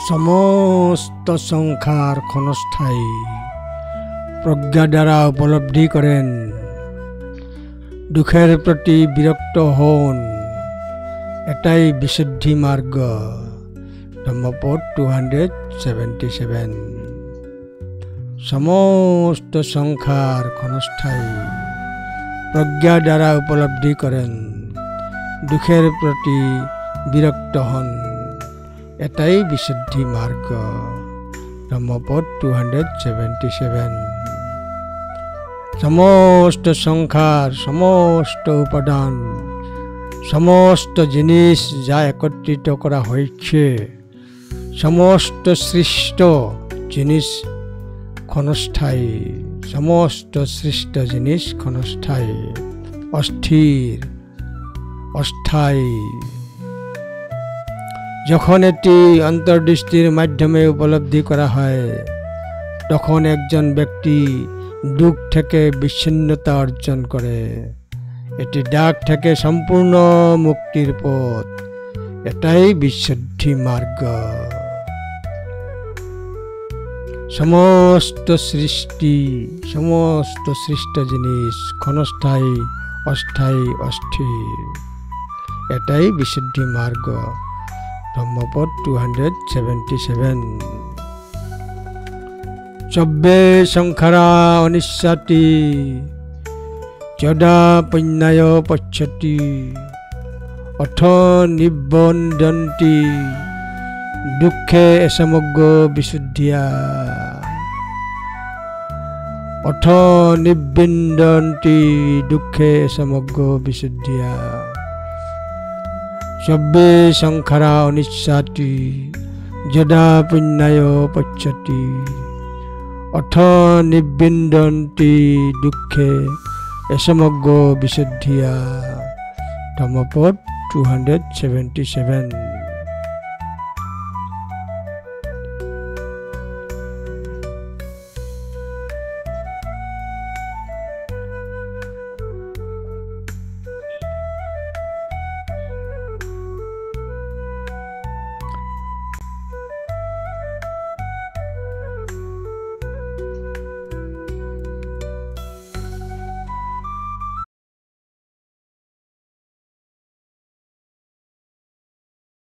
সমস্ত সংখ্যার ক্ষণস্থায়ী প্রজ্ঞা দ্বারা উপলব্ধি করেন। দুঃখের প্রতি বিরক্ত হন, এটাই বিশুদ্ধি মার্গ। ধম্মপদ 277। সমস্ত সংখ্যার ক্ষণস্থায়ী প্রজ্ঞা দ্বারা উপলব্ধি করেন, দুঃখের প্রতি বিরক্ত হন, এটাই বিশুদ্ধি মার্গ। ধম্মপদ 277। সমস্ত সংখ্যার সমস্ত উপাদান, সমস্ত জিনিস যা একত্রিত করা হয়েছে, সমস্ত সৃষ্ট জিনিস ক্ষণস্থায়ী, সমস্ত সৃষ্ট জিনিস ক্ষণস্থায়ী, অস্থির, অস্থায়ী। যখন এটি অন্তর্দৃষ্টির মাধ্যমে উপলব্ধি করা হয়, তখন একজন ব্যক্তি দুঃখ থেকে বিচ্ছিন্নতা অর্জন করে। এটি দাগ থেকে সম্পূর্ণ মুক্তির পথ, এটাই বিশুদ্ধি মার্গ। সমস্ত সৃষ্টি, সমস্ত সৃষ্ট জিনিস ক্ষণস্থায়ী, অস্থায়ী, অস্থির, এটাই বিশুদ্ধি মার্গ। ধম্মপদ 277। সব্বে সংখারা অনিশ্চাতি যদা পඤ্যায় পশ্যতি অথ নিবন্ধন্তি দুঃখে সমগ্র বিশুদ্ধিয়া। অথ নিবন্ধন্তি দুঃখে সমগ্র বিশুদ্ধিয়া। সব্বে সংখারা অনিশ্চাতি যদা পඤ্যায় পশ্যতি অথ নিবন্ধন্তি দুঃখে সমগ্র বিশুদ্ধিয়া। ধম্মপদ 277।